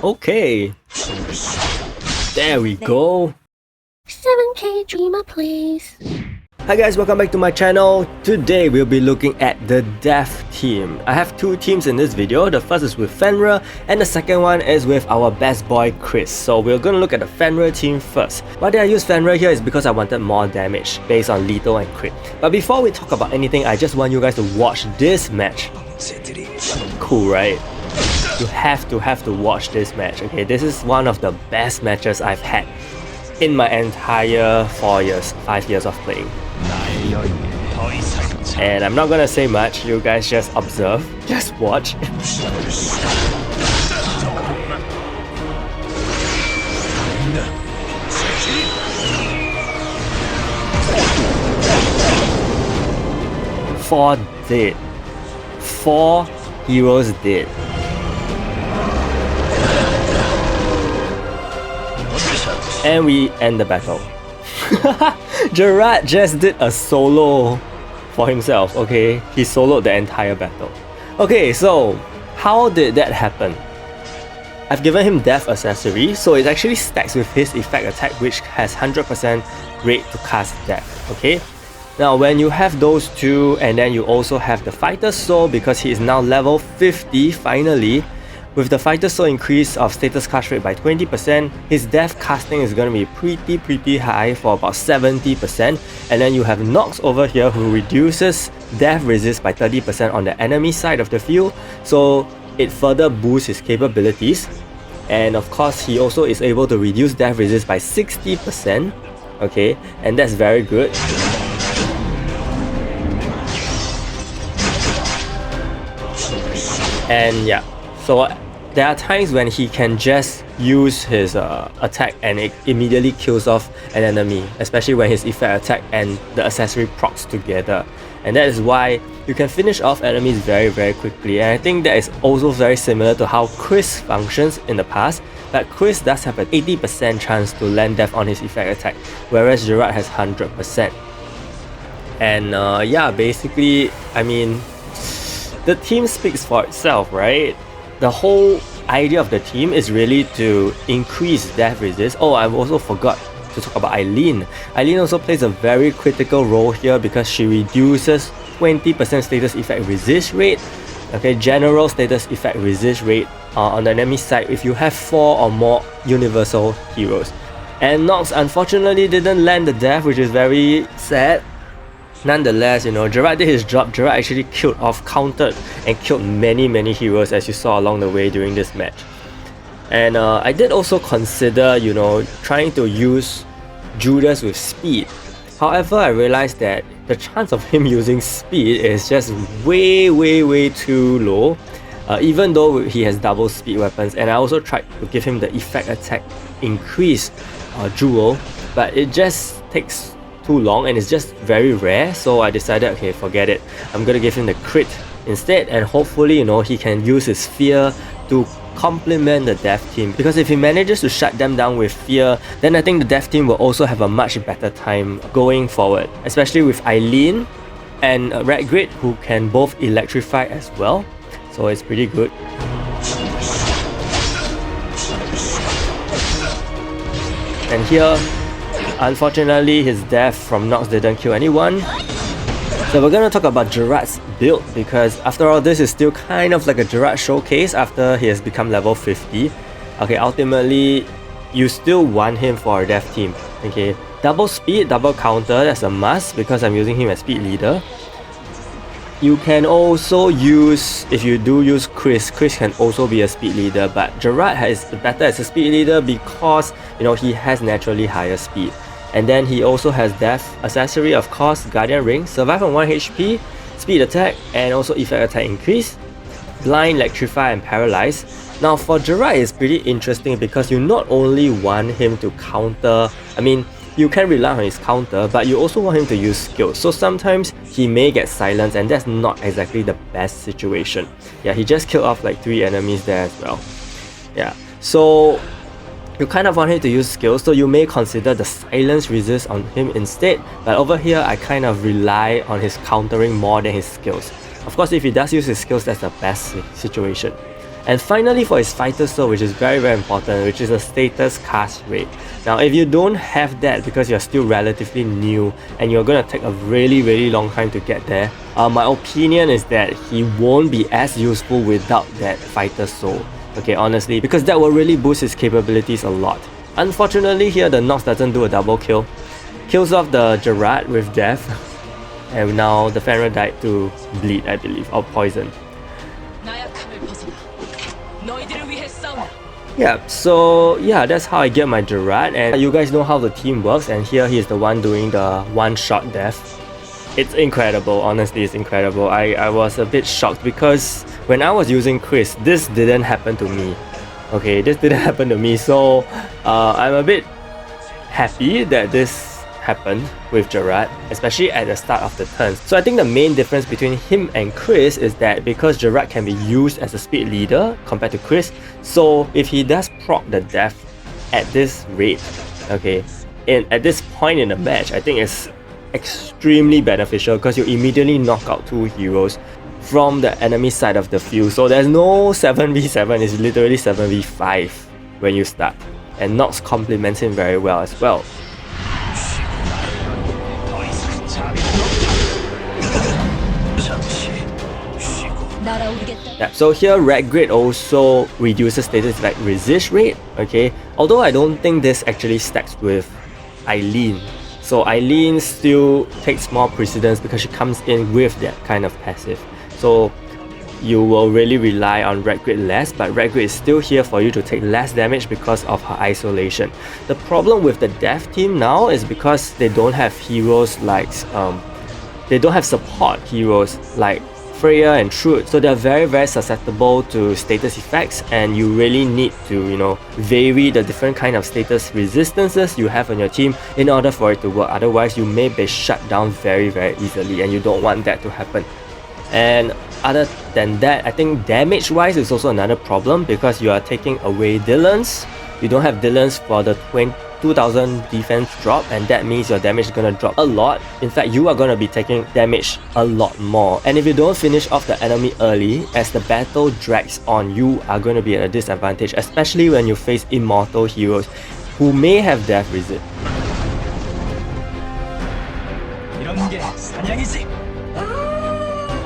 Okay. There we go. 7K dreamer please. Hi guys, welcome back to my channel. Today we'll be looking at the death team. I have two teams in this video. The first is with Fenrir and the second one is with our best boy Kris. So we're gonna look at the Fenrir team first. Why did I use Fenrir here is because I wanted more damage based on lethal and crit. But before we talk about anything, I just want you guys to watch this match. Cool, right? You have to watch this match, okay? This is one of the best matches I've had in my entire 5 years of playing. And I'm not gonna say much, you guys just observe, just watch. Four dead. 4 heroes dead. And we end the battle. Gerard just did a solo for himself, okay? He soloed the entire battle. Okay, so how did that happen? I've given him Death Accessory, so it actually stacks with his effect attack, which has 100% rate to cast Death, okay? Now when you have those two, and then you also have the Fighter Soul, because he is now level 50 finally. With the Fighter Soul increase of status cast rate by 20%, his death casting is going to be pretty high for about 70%. And then you have Nox over here who reduces death resist by 30% on the enemy side of the field, so it further boosts his capabilities. And of course he also is able to reduce death resist by 60%, okay, and that's very good. And yeah, so there are times when he can just use his attack and it immediately kills off an enemy, especially when his effect attack and the accessory procs together. And that is why you can finish off enemies very quickly. And I think that is also very similar to how Kris functions in the past. But Kris does have an 80% chance to land death on his effect attack, whereas Gerard has 100%. And yeah, basically, I mean, the team speaks for itself, right? The whole idea of the team is really to increase death resist. Oh, I also forgot to talk about Eileen. Eileen also plays a very critical role here because she reduces 20% status effect resist rate, okay, general status effect resist rate on the enemy side if you have 4 or more universal heroes. And Nox unfortunately didn't land the death, which is very sad. Nonetheless, you know, Gerard did his job. Gerard actually killed off, countered, and killed many heroes, as you saw along the way during this match. And I did also consider, you know, trying to use Judas with speed. However, I realized that the chance of him using speed is just way too low, even though he has double speed weapons. And I also tried to give him the effect attack increase jewel, but it just takes too long and it's just very rare, so I decided, okay, forget it. I'm gonna give him the crit instead, and hopefully, you know, he can use his fear to complement the death team, because if he manages to shut them down with fear, then I think the death team will also have a much better time going forward, especially with Eileen and Red Grid, who can both electrify as well, so it's pretty good. And here, unfortunately, his death from Nox didn't kill anyone. So we're gonna talk about Gerard's build, because after all, this is still kind of like a Gerard showcase after he has become level 50. Okay, ultimately, you still want him for a death team. Okay, double speed, double counter, that's a must because I'm using him as speed leader. You can also use, if you do use Kris can also be a speed leader, but Gerard is better as a speed leader because, you know, he has naturally higher speed. And then he also has Death Accessory, of course, Guardian Ring, survive on 1 HP, speed attack, and also effect attack increase, blind, electrify, and paralyze. Now for Gerard, it's pretty interesting because you not only want him to counter, I mean, you can rely on his counter, but you also want him to use skills. So sometimes he may get silenced, and that's not exactly the best situation. Yeah, he just killed off like 3 enemies there as well. Yeah, so you kind of want him to use skills, so you may consider the silence resist on him instead, but over here I kind of rely on his countering more than his skills. Of course, if he does use his skills, that's the best situation. And finally for his fighter soul, which is very important, which is a status cast rate. Now if you don't have that because you're still relatively new and you're gonna take a really long time to get there, my opinion is that he won't be as useful without that fighter soul. Okay, honestly, because that will really boost his capabilities a lot. Unfortunately here the Nox doesn't do a double kill. Kills off the Gerard with death. And now the Fenrir died to bleed, I believe, or poison. Yeah, so yeah, that's how I get my Gerard, and you guys know how the team works, and here he is the one doing the one-shot death. It's incredible, honestly, it's incredible. I was a bit shocked because when I was using Kris, this didn't happen to me. Okay, this didn't happen to me, so I'm a bit happy that this happened with Gerard, especially at the start of the turns. So I think the main difference between him and Kris is that because Gerard can be used as a speed leader compared to Kris, so if he does proc the death at this rate, okay, at this point in the match, I think it's extremely beneficial because you immediately knock out 2 heroes from the enemy side of the field. So there's no 7v7, it's literally 7v5 when you start. And Nox complements him very well as well. Yeah, so here Red Grid also reduces status effect resist rate, okay? Although I don't think this actually stacks with Eileen. So Eileen still takes more precedence because she comes in with that kind of passive. So you will really rely on Red Grid less, but Red Grid is still here for you to take less damage because of her isolation. The problem with the dev team now is because they don't have heroes like they don't have support heroes like Freya and Truth, so they're very susceptible to status effects, and you really need to, you know, vary the different kind of status resistances you have on your team in order for it to work. Otherwise you may be shut down very easily, and you don't want that to happen. And other than that, I think damage wise is also another problem because you are taking away Dylan's. You don't have Dylan's for the 2000 defense drop, and that means your damage is gonna drop a lot. In fact, you are gonna be taking damage a lot more. And if you don't finish off the enemy early, as the battle drags on, you are going to be at a disadvantage, especially when you face immortal heroes who may have death resist.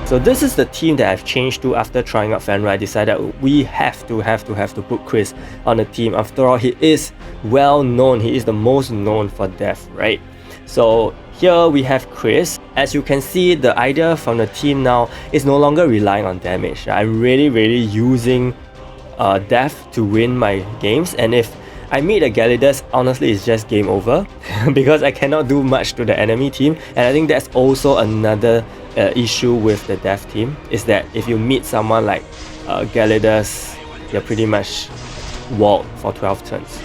So this is the team that I've changed to after trying out Fenrir. I decided we have to put Kris on the team. After all, he is well known. He is the most known for death, right? So here we have Kris. As you can see, the idea from the team now is no longer relying on damage. I'm really using death to win my games, and if I meet a Gerard, honestly it's just game over because I cannot do much to the enemy team. And I think that's also another issue with the dev team, is that if you meet someone like Gerard, you're pretty much walled for 12 turns.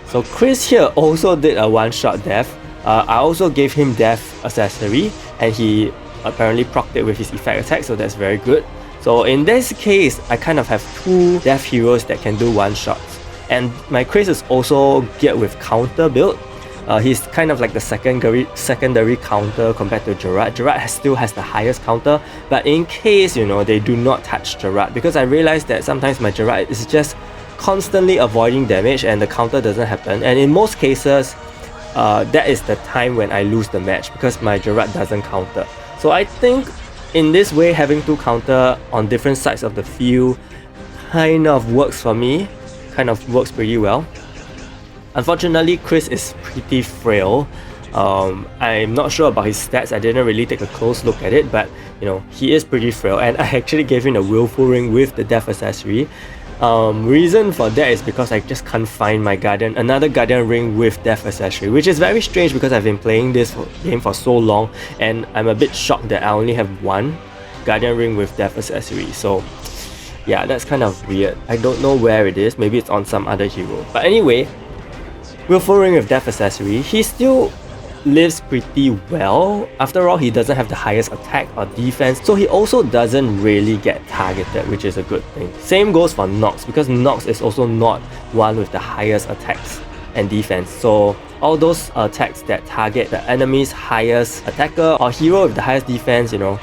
So Kris here also did a one-shot death. I also gave him death accessory, and he apparently procced it with his effect attack, so that's very good. So in this case, I kind of have 2 death heroes that can do one-shots. And my Kris is also geared with counter build. He's kind of like the secondary counter compared to Gerard. Gerard still has the highest counter, but in case, you know, they do not touch Gerard, because I realized that sometimes my Gerard is just constantly avoiding damage and the counter doesn't happen. And in most cases, that is the time when I lose the match because my Gerard doesn't counter. So I think in this way, having 2 counter on different sides of the field kind of works for me. Kind of works pretty well. Unfortunately, Kris is pretty frail. I'm not sure about his stats. I didn't really take a close look at it, but you know, he is pretty frail, and I actually gave him a willful ring with the death accessory. Reason for that is because I just can't find my another guardian ring with death accessory, which is very strange because I've been playing this game for so long, and I'm a bit shocked that I only have 1 guardian ring with death accessory. So yeah, that's kind of weird. I don't know where it is. Maybe it's on some other hero. But anyway, willful ring with death accessory, he still lives pretty well. After all, he doesn't have the highest attack or defense, so he also doesn't really get targeted, which is a good thing. Same goes for Nox, because Nox is also not one with the highest attacks and defense. So all those attacks that target the enemy's highest attacker or hero with the highest defense, you know.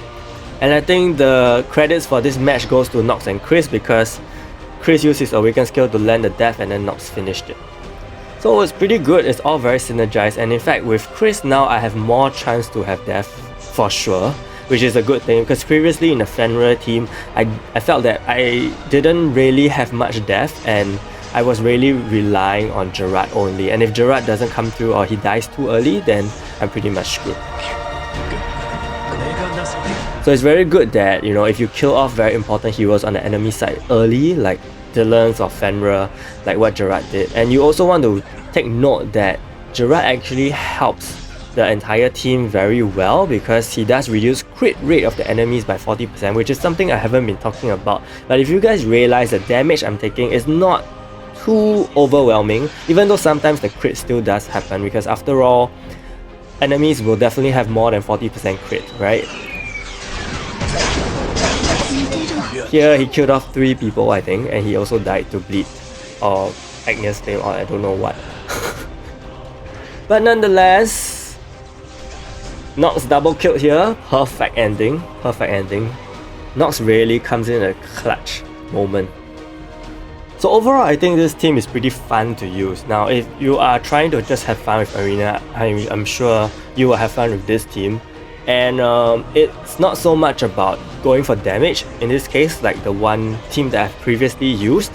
And I think the credits for this match goes to Nox and Kris because Kris used his awaken skill to land the death and then Nox finished it. So it's pretty good, it's all very synergized, and in fact with Kris now I have more chance to have death for sure, which is a good thing because previously in the Fenrir team I felt that I didn't really have much death and I was really relying on Gerard only, and if Gerard doesn't come through or he dies too early, then I'm pretty much screwed. So it's very good that, you know, if you kill off very important heroes on the enemy side early, like Dylan's or Fenrir, like what Gerard did. And you also want to take note that Gerard actually helps the entire team very well because he does reduce crit rate of the enemies by 40%, which is something I haven't been talking about. But if you guys realize the damage I'm taking is not too overwhelming, even though sometimes the crit still does happen, because after all, enemies will definitely have more than 40% crit, right? Here he killed off 3 people, I think, and he also died to bleed or Agnes flame or I don't know what. But nonetheless, Nox double killed here, perfect ending, perfect ending. Nox really comes in a clutch moment. So overall, I think this team is pretty fun to use. Now, if you are trying to just have fun with Arena, I'm sure you will have fun with this team. And it's not so much about going for damage, in this case, like the one team that I've previously used.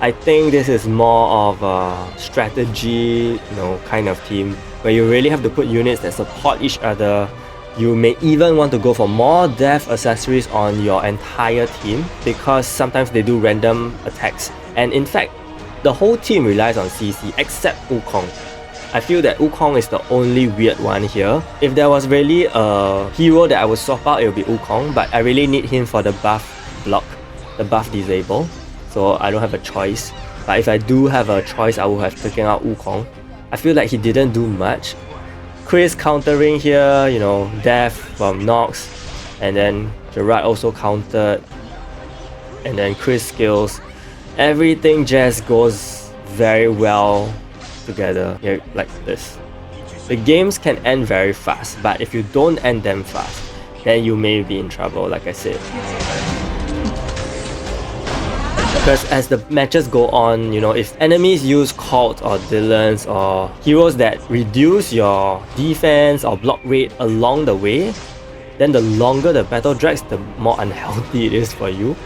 I think this is more of a strategy, you know, kind of team where you really have to put units that support each other. You may even want to go for more death accessories on your entire team because sometimes they do random attacks. And in fact, the whole team relies on CC except Wukong. I feel that Wukong is the only weird one here. If there was really a hero that I would swap out, it would be Wukong, but I really need him for the buff block, the buff disable. So I don't have a choice. But if I do have a choice, I would have taken out Wukong. I feel like he didn't do much. Kris countering here, you know, death from Nox, and then Gerard also countered, and then Kris skills. Everything just goes very well together here like this. The games can end very fast, but if you don't end them fast, then you may be in trouble, like I said. Because as the matches go on, you know, if enemies use Colt or Dylan's or heroes that reduce your defense or block rate along the way, then the longer the battle drags, the more unhealthy it is for you.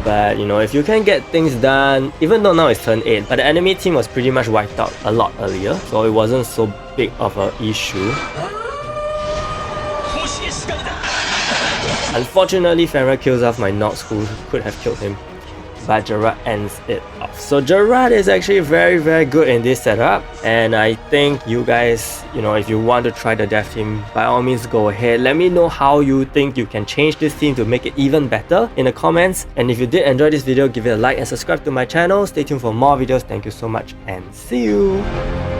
But you know, if you can get things done, even though now it's turn 8, but the enemy team was pretty much wiped out a lot earlier, so it wasn't so big of an issue. Unfortunately, Fenrir kills off my Nox, who could have killed him, but Gerard ends it off. So Gerard is actually very, very good in this setup, and I think you guys, you know, if you want to try the death team, by all means go ahead. Let me know how you think you can change this team to make it even better in the comments. And if you did enjoy this video, give it a like and subscribe to my channel. Stay tuned for more videos. Thank you so much and see you!